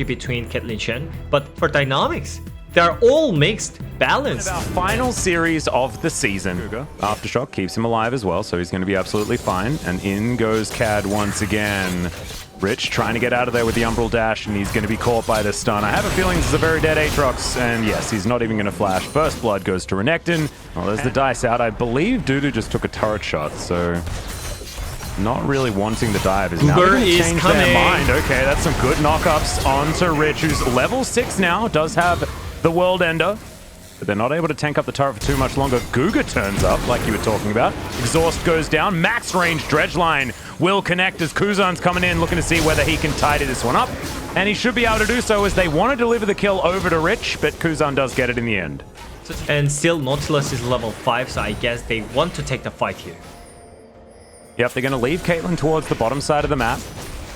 synergy between Caitlyn Shen, but for dynamics, they're all mixed, balanced. Our final series of the season. Aftershock keeps him alive as well, so he's going to be absolutely fine. And in goes Cad once again. Rich trying to get out of there with the Umbral Dash, and he's going to be caught by the stun. I have a feeling this is a very dead Aatrox, and yes, he's not even going to flash. First blood goes to Renekton. Well, there's the dice out. I believe Dudu just took a turret shot, so not really wanting the dive is now going to change their mind. Okay, that's some good knockups onto Rich, who's level 6 now, does have the World Ender, but they're not able to tank up the turret for too much longer. Guga turns up, like you were talking about. Exhaust goes down. Max range Dredge Line will connect as Kuzan's coming in, looking to see whether he can tidy this one up. And he should be able to do so as they want to deliver the kill over to Rich, but Kuzan does get it in the end. And still Nautilus is level 5, so I guess they want to take the fight here. Yep, they're going to leave Caitlyn towards the bottom side of the map.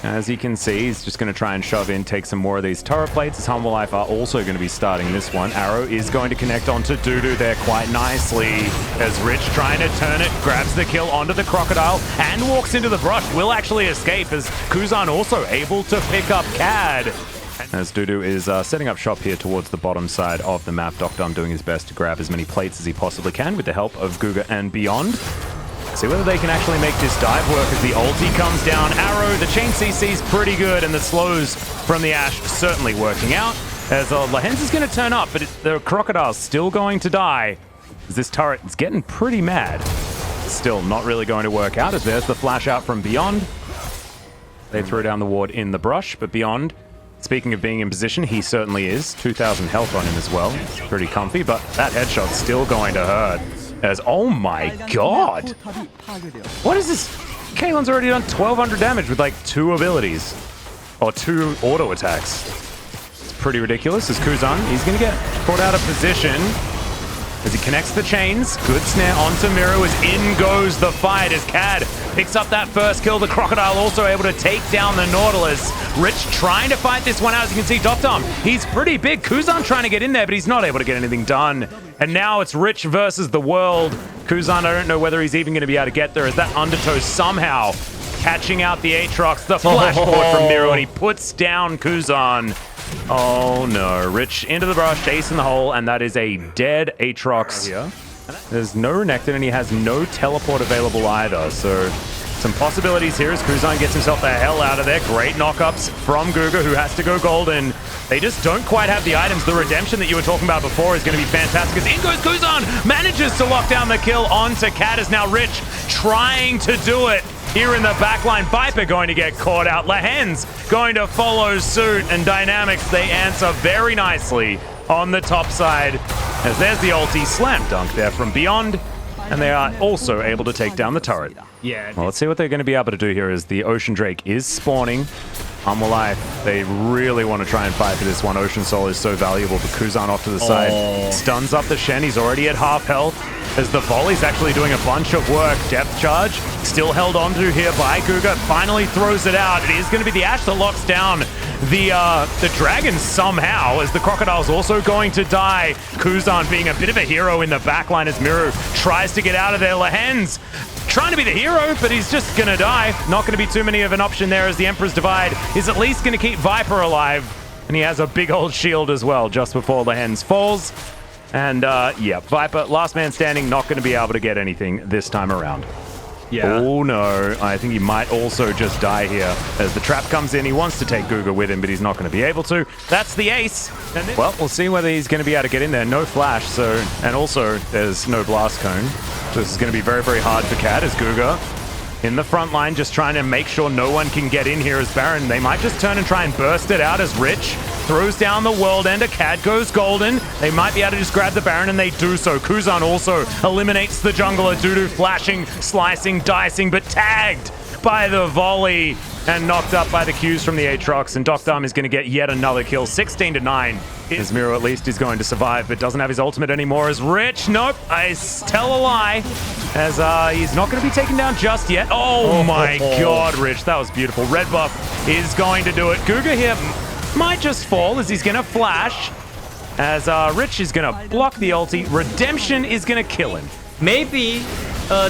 As you can see, he's just going to try and shove in, take some more of these turret plates, as Humble Life are also going to be starting this one. Arrow is going to connect onto Dudu there quite nicely, as Rich trying to turn it, grabs the kill onto the Crocodile, and walks into the brush. Will actually escape, as Kuzan also able to pick up Cad. As Dudu is setting up shop here towards the bottom side of the map. Docdom doing his best to grab as many plates as he possibly can with the help of Guga and Beyond. See whether they can actually make this dive work as the ulti comes down. Arrow, the chain CC's pretty good, and the slows from the Ashe certainly working out. As Lahens is going to turn up, but the Crocodile's still going to die. As this turret is getting pretty mad. Still not really going to work out, as there's the flash out from Beyond. They threw down the ward in the brush, but Beyond, speaking of being in position, he certainly is. 2,000 health on him as well. Pretty comfy, but that headshot's still going to hurt. As, oh my god! What is this? Caitlyn's already done 1,200 damage with like 2 abilities. Or 2 auto attacks. It's pretty ridiculous. As Kuzan, he's going to get caught out of position. As he connects the chains. Good snare onto Miru as in goes the fight as Cad picks up that first kill. The Crocodile also able to take down the Nautilus. Rich trying to fight this one out. As you can see, Docdom, he's pretty big. Kuzan trying to get in there, but he's not able to get anything done. And now it's Rich versus the world. Kuzan, I don't know whether he's even going to be able to get there, as that Undertow somehow catching out the Aatrox. The flash forward from Miru, and he puts down Kuzan. Oh no, Rich into the brush, Ace in the hole, and that is a dead Aatrox. There's no Renekton, and he has no teleport available either, so some possibilities here as Kuzan gets himself the hell out of there. Great knockups from Guga, who has to go golden. They just don't quite have the items. The redemption that you were talking about before is going to be fantastic, as in goes Kuzan, manages to lock down the kill onto Cad, as now Rich trying to do it. Here in the backline, Viper going to get caught out. Lahens going to follow suit, and Dynamics, they answer very nicely on the top side. As there's the ulti slam dunk there from Beyond, and they are also able to take down the turret. Yeah. Well, let's see what they're going to be able to do here as the Ocean Drake is spawning. Humble Life, they really want to try and fight for this one. Ocean Soul is so valuable, but Kuzan off to the side. Stuns up the Shen, he's already at half health. As the volley's actually doing a bunch of work. Depth charge, still held on to here by Guga. Finally throws it out. It is going to be the Ashe that locks down the Dragon somehow, as the Crocodile's also going to die. Kuzan being a bit of a hero in the backline as Miru tries to get out of there. Lahens trying to be the hero, but he's just going to die. Not going to be too many of an option there, as the Emperor's Divide is at least going to keep Viper alive. And he has a big old shield as well just before Lahens falls. And yeah, Viper, last man standing, not going to be able to get anything this time around. Yeah. Oh no, I think he might also just die here. As the trap comes in, he wants to take Guga with him, but he's not going to be able to. That's the ace. Well, we'll see whether he's going to be able to get in there. No flash, so, and also there's no blast cone. So this is going to be very, very hard for Cad, as Guga in the front line, just trying to make sure no one can get in here as Baron. They might just turn and try and burst it out as Rich throws down the World Ender. Cad goes golden. They might be able to just grab the Baron, and they do so. Kuzan also eliminates the jungler. Dudu flashing, slicing, dicing, but tagged by the volley and knocked up by the Qs from the Aatrox. And Docdom is going to get yet another kill. 16-9. As Miru at least is going to survive, but doesn't have his ultimate anymore. As Rich, nope, I tell a lie. As he's not going to be taken down just yet. Oh my god, Rich, that was beautiful. Red buff is going to do it. Guga here might just fall, as he's going to flash. As Rich is going to block the ulti. Redemption is going to kill him. Maybe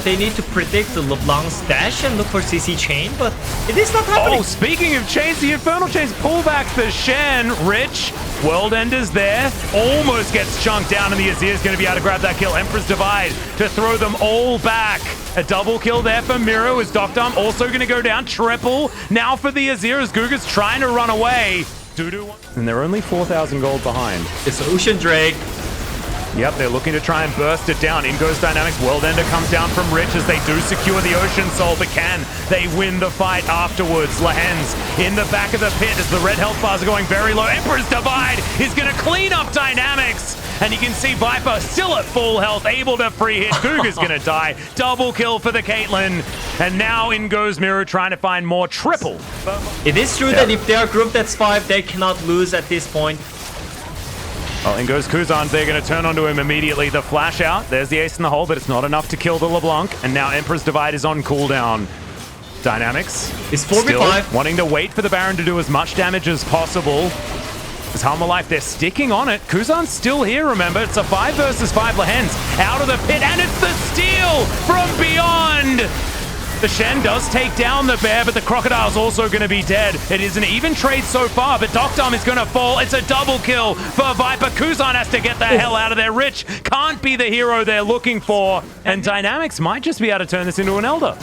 they need to predict the LeBlanc's dash and look for CC chain, but it is not happening. Oh, speaking of chains, the Infernal Chains pull back the Shen. Rich, World Ender's there, almost gets chunked down, and the Azir's going to be able to grab that kill. Emperor's Divide to throw them all back. A double kill there for Miro as Doctom also going to go down. Triple now for the Azir as Guga's trying to run away. And they're only 4,000 gold behind. It's Ocean Drake. Yep, they're looking to try and burst it down. In goes Dynamics. World Ender comes down from Rich as they do secure the Ocean Soul, but can they win the fight afterwards? Lahens in the back of the pit as the red health bars are going very low. Emperor's Divide is going to clean up Dynamics. And you can see Viper still at full health, able to free hit. Guga's going to die. Double kill for the Caitlyn. And now in goes Miro trying to find more. Triple. It is true that if they are grouped as 5, they cannot lose at this point. Well, in goes Kuzan. They're going to turn onto him immediately. The flash out. There's the ace in the hole, but it's not enough to kill the LeBlanc. And now Emperor's Divide is on cooldown. Dynamics is 4v5. Wanting to wait for the Baron to do as much damage as possible. As Humble Life, they're sticking on it. Kuzan's still here, remember. It's a 5 versus 5. Lahens out of the pit, and it's the steal from beyond. The Shen does take down the bear, but the Crocodile's also going to be dead. It is an even trade so far, but Doctom is going to fall. It's a double kill for Viper. Kuzan has to get the hell out of there. Rich can't be the hero they're looking for, and Dynamics might just be able to turn this into an Elder.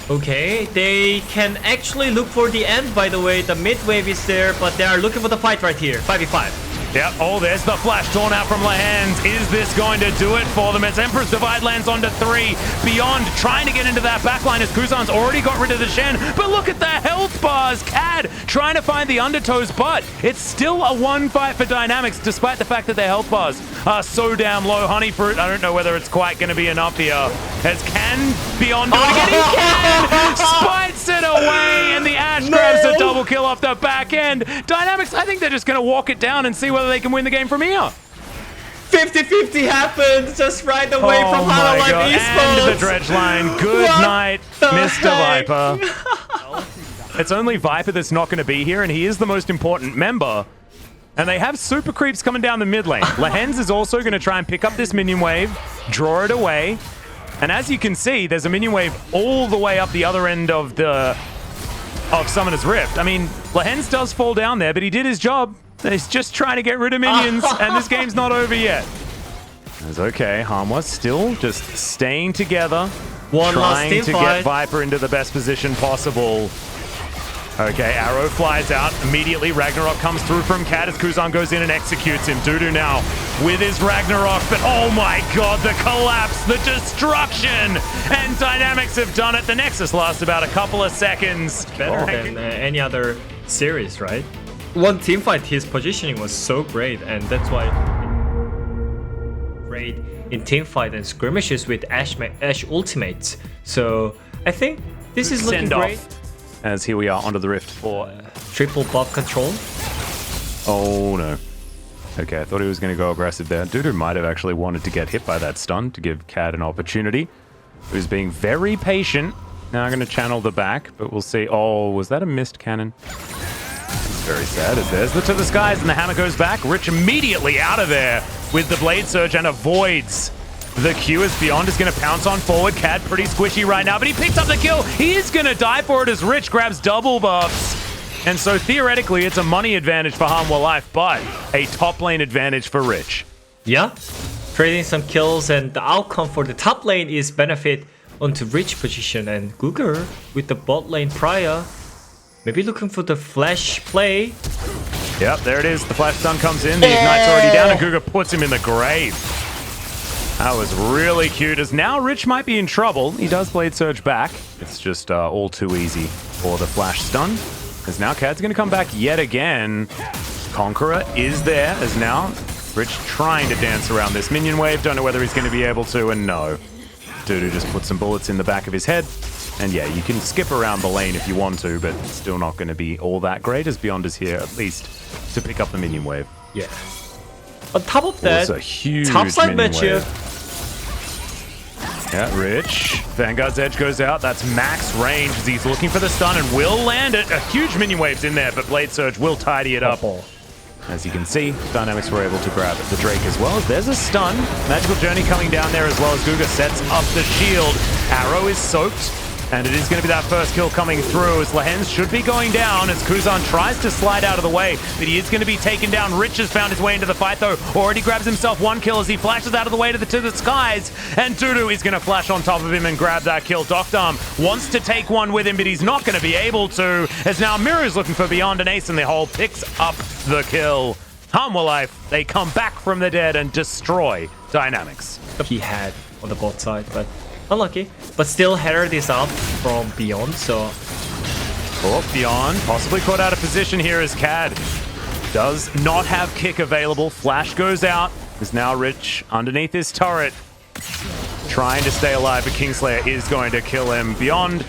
Okay, they can actually look for the end, by the way. The mid wave is there, but they are looking for the fight right here. 5v5. Yep, oh, there's the flash torn out from Lahens. Is this going to do it for them? As Emperor's Divide lands onto 3. Beyond trying to get into that backline as Kuzan's already got rid of the Shen. But look at the health bars. Cad trying to find the undertows, but it's still a 1 fight for Dynamics, despite the fact that their health bars are so damn low. Honeyfruit, I don't know whether it's quite going to be enough here. As can Beyond do it again. He can! Spites it away, and the Ash grabs a double kill off the back end. Dynamics, I think they're just going to walk it down and see whether they can win the game from here. 50-50 happened just right away from Hana Life Esports. And the dredge line. Good night, Mr. Viper. It's only Viper that's not going to be here, and he is the most important member. And they have super creeps coming down the mid lane. Lahens is also going to try and pick up this minion wave, draw it away. And as you can see, there's a minion wave all the way up the other end of Summoner's Rift. I mean, Lahens does fall down there, but he did his job. He's just trying to get rid of minions, and this game's not over yet. It's okay. Harmless still just staying together, trying to get Viper into the best position possible. Okay, Arrow flies out. Immediately, Ragnarok comes through from Cat as Kuzan goes in and executes him. Dudu now with his Ragnarok, but oh my god, the collapse, the destruction! And Dynamics have done it. The Nexus lasts about a couple of seconds. Better than any other series, right? One teamfight, his positioning was so great, and that's why great in teamfight and skirmishes with Ash ultimates. So I think this is looking great. As here we are onto the Rift for triple buff control. Oh no. Okay, I thought he was going to go aggressive there. Dudu might have actually wanted to get hit by that stun to give Cad an opportunity. He was being very patient. Now I'm going to channel the back, but we'll see. Oh, was that a missed cannon? It's very sad as there's the to the skies and the hammer goes back. Rich immediately out of there with the blade surge and avoids the Q as Beyond is going to pounce on forward. Cad pretty squishy right now, but he picks up the kill. He is going to die for it as Rich grabs double buffs. And so theoretically, it's a money advantage for Harmwell Life, but a top lane advantage for Rich. Yeah, trading some kills, and the outcome for the top lane is benefit onto Rich position. And Guga with the bot lane prior, maybe looking for the flash play. Yep, there it is. The flash stun comes in. The Ignite's already down, and Guga puts him in the grave. That was really cute, as now Rich might be in trouble. He does Blade Surge back. It's just all too easy for the flash stun. As now Cad's going to come back yet again. Conqueror is there, as now Rich trying to dance around this minion wave. Don't know whether he's going to be able to, and no. Dudu just put some bullets in the back of his head. And yeah, you can skip around the lane if you want to, but it's still not going to be all that great, as Beyond is here, at least, to pick up the minion wave. Yeah. On top of that, a huge top side matchup. Yeah, Rich. Vanguard's Edge goes out. That's max range as he's looking for the stun and will land it. A huge minion wave's in there, but Blade Surge will tidy it up. As you can see, Dynamics were able to grab the Drake as well. There's a stun. Magical Journey coming down there as well as Guga sets up the shield. Arrow is soaked, and it is going to be that first kill coming through as Lehens should be going down as Kuzan tries to slide out of the way, but he is going to be taken down. Rich has found his way into the fight though. Already grabs himself one kill as he flashes out of the way to the skies, and Dudu is going to flash on top of him and grab that kill. Docdom wants to take one with him, but he's not going to be able to, as now Miru's looking for Beyond, and Ace in the hole picks up the kill. Life, they come back from the dead and destroy Dynamics. He had on the bot side, but unlucky. But still header this up from Beyond, so... Oh, Beyond possibly caught out of position here as Cad does not have kick available. Flash goes out. Is now Rich underneath his turret, trying to stay alive, but Kingslayer is going to kill him. Beyond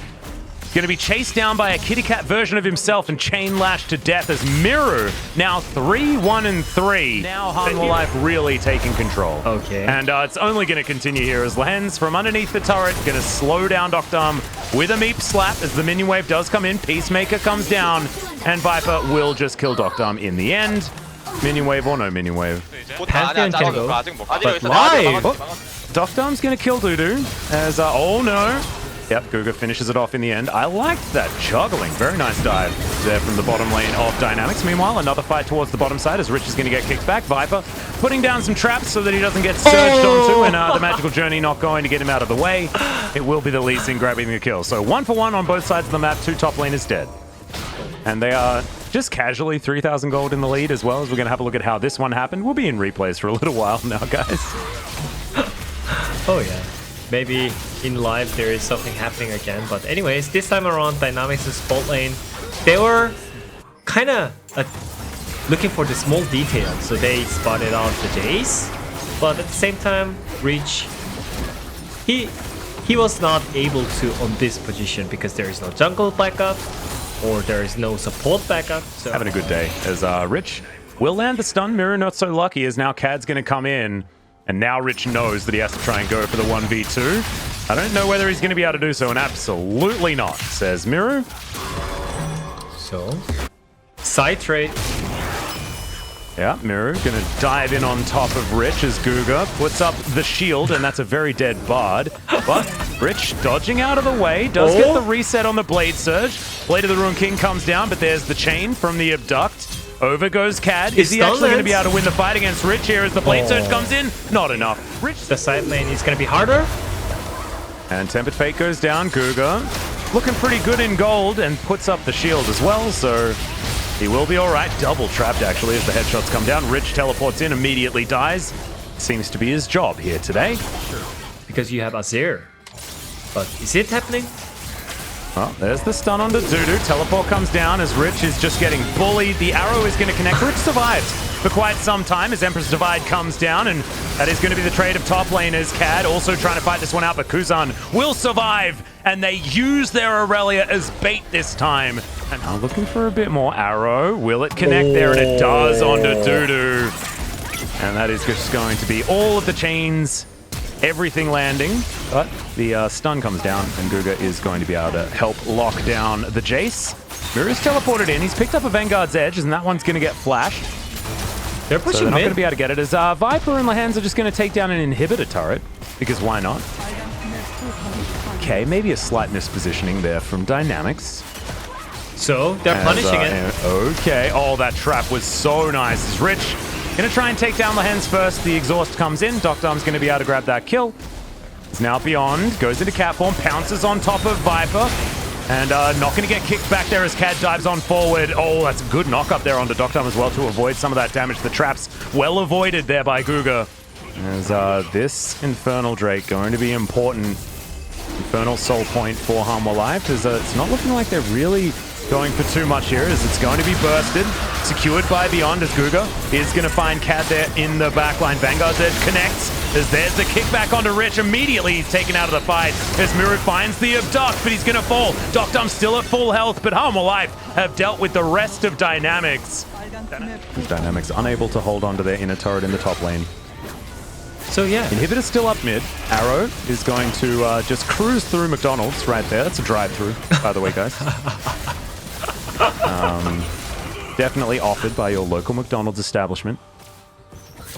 going to be chased down by a kitty cat version of himself and chain lashed to death as Miru now 3-1-3. Now Life really taking control. Okay. And it's only going to continue here as Lehens from underneath the turret going to slow down Docdom with a meep slap as the minion wave does come in. Peacemaker comes down and Viper will just kill Docdom in the end. Minion wave or no minion wave. Pantheon can go, but live! Docdom's going to kill Dudu as, oh no. Yep, Guga finishes it off in the end. I liked that juggling. Very nice dive there from the bottom lane of Dynamics. Meanwhile, another fight towards the bottom side as Rich is going to get kicked back. Viper putting down some traps so that he doesn't get surged onto, and the Magical Journey not going to get him out of the way. It will be the Lee Sin grabbing the kill. So 1 for 1 on both sides of the map. 2 top laners dead. And they are just casually 3,000 gold in the lead as well, as we're going to have a look at how this one happened. We'll be in replays for a little while now, guys. oh yeah. Maybe in live there is something happening again, but anyways, this time around Dynamics' bot lane, they were kind of looking for the small detail, so they spotted out the Jace, but at the same time, Reach, he was not able to on this position because there is no jungle backup or there is no support backup. So having a good day as Rich will land the stun. Miru not so lucky as now Cad's going to come in. And now Rich knows that he has to try and go for the 1v2. I don't know whether he's going to be able to do so, and absolutely not, says Miru. So, side trade. Yeah, Miru going to dive in on top of Rich as Guga puts up the shield, and that's a very dead Bard. But Rich dodging out of the way, does get the reset on the Blade Surge. Blade of the Ruined King comes down, but there's the chain from the Abduct. Over goes Cad. Is he actually going to be able to win the fight against Rich here as the Blade Surge comes in? Not enough. Rich. The side lane is going to be harder. And Tempered Fate goes down. Guga looking pretty good in gold and puts up the shield as well, so he will be all right. Double trapped, actually, as the headshots come down. Rich teleports in, immediately dies. Seems to be his job here today. Because you have Azir. But is it happening? Well, there's the stun onto Dudu. Teleport comes down as Rich is just getting bullied. The arrow is going to connect. Rich survives for quite some time as Emperor's Divide comes down, and that is going to be the trade of top laners. Cad also trying to fight this one out, but Kuzan will survive, and they use their Aurelia as bait this time. And now looking for a bit more arrow. Will it connect there? And it does onto Dudu. And that is just going to be all of the chains, everything landing, but the stun comes down and Guga is going to be able to help lock down the Jace. Miru's teleported in. He's picked up a Vanguard's Edge, and that one's going to get flashed. They're pushing so they're not mid. going to be able to get it as Viper and Lehens are just going to take down an inhibitor turret, because why not? Okay, maybe a slight mispositioning there from Dynamics. So they're punishing it. Okay, oh, that trap was so nice. It's Rich going to try and take down Lehens first. The exhaust comes in. Docdom's going to be able to grab that kill. He's now Beyond, goes into cat form, pounces on top of Viper, and not going to get kicked back there as Cad dives on forward. Oh, that's a good knock up there onto Docdom as well to avoid some of that damage. The traps well avoided there by Guga. As this Infernal Drake going to be important. Infernal Soul Point for Life, because it's not looking like they're really going for too much here, as it's going to be bursted. Secured by Beyond as Guga is going to find Cad there in the backline. Vanguard's Edge connects as there's the kickback onto Rich. Immediately he's taken out of the fight as Miru finds the Abduct, but he's going to fall. Docdom's still at full health, but Life have dealt with the rest of Dynamics. Dynamics unable to hold on to their inner turret in the top lane. So yeah. Inhibitor's still up mid. Arrow is going to just cruise through McDonald's right there. That's a drive-through, by the way, guys. definitely offered by your local McDonald's establishment.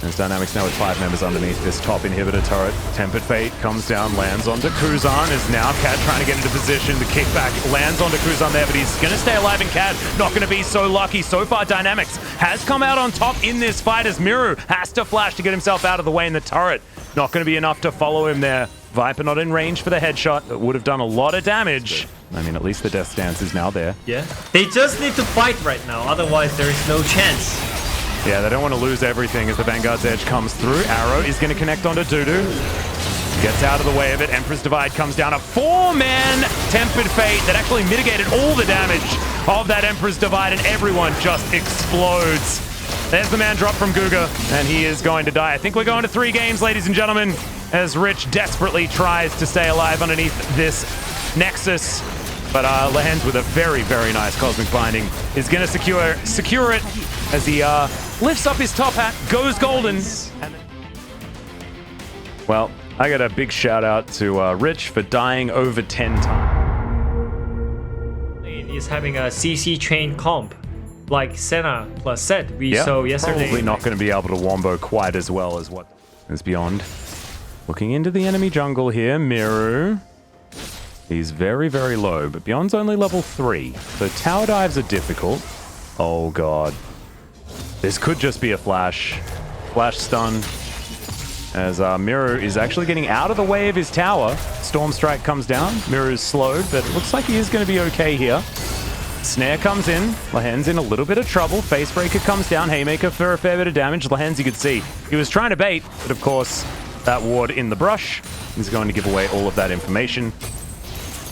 There's Dynamics now with 5 members underneath this top inhibitor turret. Tempered Fate comes down, lands onto Kuzan. Is now Cad trying to get into position. The kickback lands onto Kuzan there, but he's going to stay alive, and Cad not going to be so lucky. So far, Dynamics has come out on top in this fight as Miru has to flash to get himself out of the way, and the turret not going to be enough to follow him there. Viper not in range for the headshot. That would have done a lot of damage. I mean, at least the death stance is now there. Yeah. They just need to fight right now, otherwise there is no chance. Yeah, they don't want to lose everything as the Vanguard's Edge comes through. Arrow is going to connect onto Dudu. Gets out of the way of it. Emperor's Divide comes down. A 4-man Tempered Fate that actually mitigated all the damage of that Emperor's Divide, and everyone just explodes. There's the man drop from Guga, and he is going to die. I think we're going to 3 games, ladies and gentlemen, as Rich desperately tries to stay alive underneath this Nexus. But Lehens with a very, very nice Cosmic Binding is going to secure it as he lifts up his top hat, goes golden. Well, I got a big shout out to Rich for dying over 10 times. He's having a CC chain comp, like Senna plus Set we saw yesterday. Probably not going to be able to wombo quite as well as what is Beyond. Looking into the enemy jungle here, Miru. He's very, very low, but Beyond's only level 3, so tower dives are difficult. Oh god. This could just be a flash. Flash stun. As Miru is actually getting out of the way of his tower. Storm Strike comes down. Miru's slowed, but it looks like he is going to be okay here. Snare comes in. Lehens in a little bit of trouble. Facebreaker comes down. Haymaker for a fair bit of damage. Lehens, you could see, he was trying to bait, but of course, that ward in the brush is going to give away all of that information.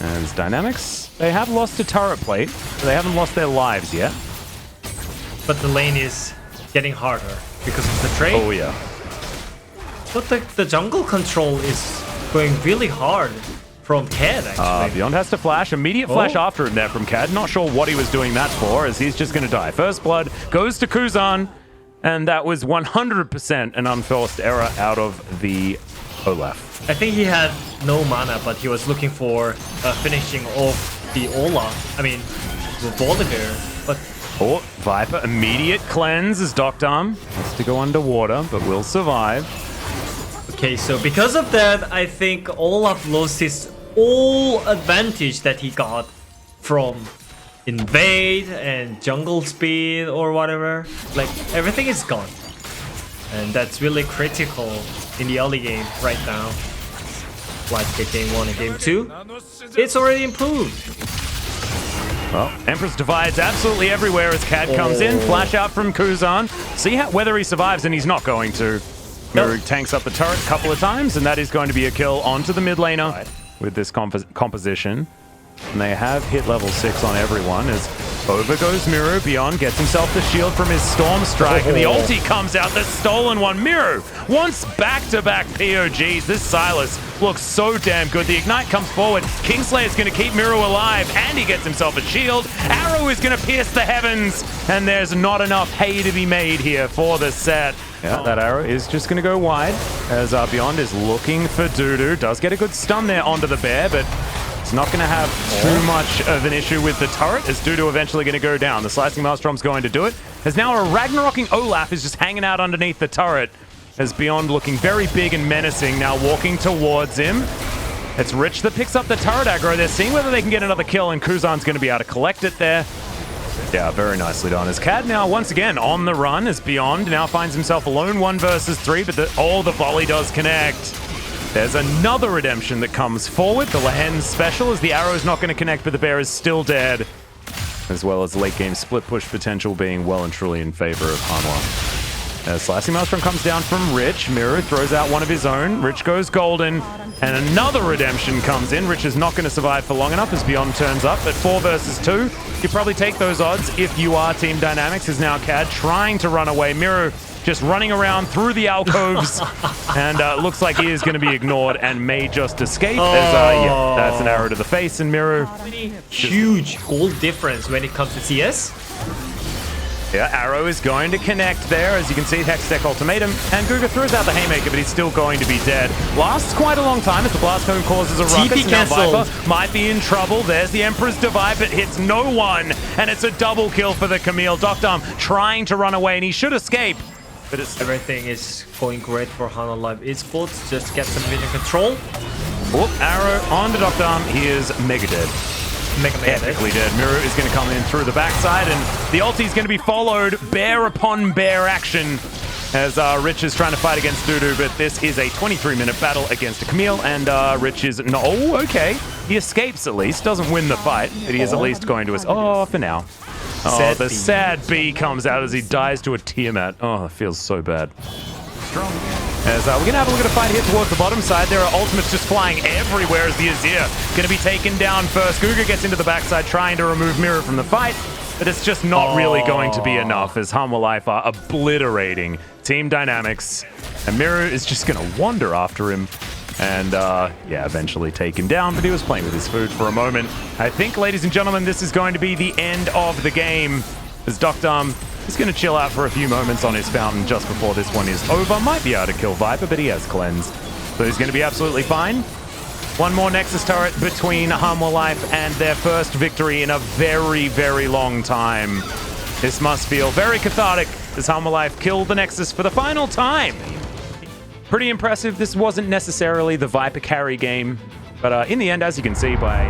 And Dynamics, they have lost a turret plate, but they haven't lost their lives yet. But the lane is getting harder because of the trade. Oh yeah. But the jungle control is going really hard from Cad, actually. Beyond has to flash. Immediate flash after him there from Cad. Not sure what he was doing that for, as he's just going to die. First blood goes to Kuzan, and that was 100% an unforced error out of the Olaf. I think he had no mana, but he was looking for a finishing off the Olaf. I mean, the Volibear. But Viper, immediate cleanse as Doctarm has to go underwater, but will survive. Okay, so because of that, I think Olaf lost his all advantage that he got from invade and jungle speed or whatever. Like, everything is gone. And that's really critical in the early game right now. Like game 1 and game 2, it's already improved. Well, Emperor's Divide's absolutely everywhere as Cad comes in. Flash out from Kuzan. See whether he survives, and he's not going to. Miru tanks up the turret a couple of times, and that is going to be a kill onto the mid laner with this composition. And they have hit level 6 on everyone as over goes Miru. Beyond gets himself the shield from his Storm Strike, and the ulti comes out, the stolen one. Miru wants back-to-back POGs. This Silas looks so damn good. The Ignite comes forward. Kingslayer's going to keep Miru alive, and he gets himself a shield. Arrow is going to pierce the heavens, and there's not enough hay to be made here for the set. Yeah, that arrow is just going to go wide as Beyond is looking for Dudu. Does get a good stun there onto the bear, but it's not going to have too much of an issue with the turret, as Dudu eventually going to go down. The Slicing Maelstrom's going to do it. As now a Ragnaroking Olaf is just hanging out underneath the turret, as Beyond looking very big and menacing, now walking towards him. It's Rich that picks up the turret aggro. They're seeing whether they can get another kill, and Kuzan's going to be able to collect it there. Yeah, very nicely done. As Cad now once again on the run, as Beyond now finds himself alone 1 versus 3, but the volley does connect. There's another redemption that comes forward. The Lehens special, as the arrow is not going to connect, but the bear is still dead. As well as late game split push potential being well and truly in favor of Hanwha. As Slicing Maelstrom comes down from Rich, Miru throws out one of his own. Rich goes golden, and another redemption comes in. Rich is not going to survive for long enough as Beyond turns up. At 4 versus 2, you probably take those odds if you are Team Dynamics. Is now Cad trying to run away. Miru just running around through the alcoves, and looks like he is going to be ignored and may just escape. Yeah, that's an arrow to the face, and Miru. Huge goal difference when it comes to CS. Yeah, Arrow is going to connect there. As you can see, Hextech Ultimatum. And Guga throws out the Haymaker, but he's still going to be dead. Lasts quite a long time as the Blast Cone causes a ruckus. TP cancelled. Viper might be in trouble. There's the Emperor's Divide, but hits no one. And it's a double kill for the Camille. Docdom trying to run away, and he should escape. But it's Everything is going great for Hana Live Esports. Just get some vision control. Whoop, Arrow onto Docdom. He is mega dead. Mega Epically dead. Miru is going to come in through the backside, and the ulti is going to be followed bear upon bear action as Rich is trying to fight against Dudu, but this is a 23-minute battle against a Camille, and Rich is... No, oh, okay. He escapes at least. Doesn't win the fight, but he is at least going to... Oh, for now. Oh, Sad the B. sad B comes out as he dies to a Tiamat. Oh, it feels so bad. As we're going to have a look at a fight here towards the bottom side. There are ultimates just flying everywhere as the Azir going to be taken down first. Guga gets into the backside trying to remove Miru from the fight, but it's just not really going to be enough as Hanwha Life are obliterating team dynamics. And Miru is just going to wander after him and, yeah, eventually taken down, but he was playing with his food for a moment. I think, ladies and gentlemen, this is going to be the end of the game as Docdom is going to chill out for a few moments on his fountain just before this one is over. Might be able to kill Viper, but he has cleanse. So he's going to be absolutely fine. One more Nexus turret between Hanwha Life and their first victory in a very, very long time. This must feel very cathartic as Hanwha Life killed the Nexus for the final time. Pretty impressive. This wasn't necessarily the Viper carry game, but in the end, as you can see by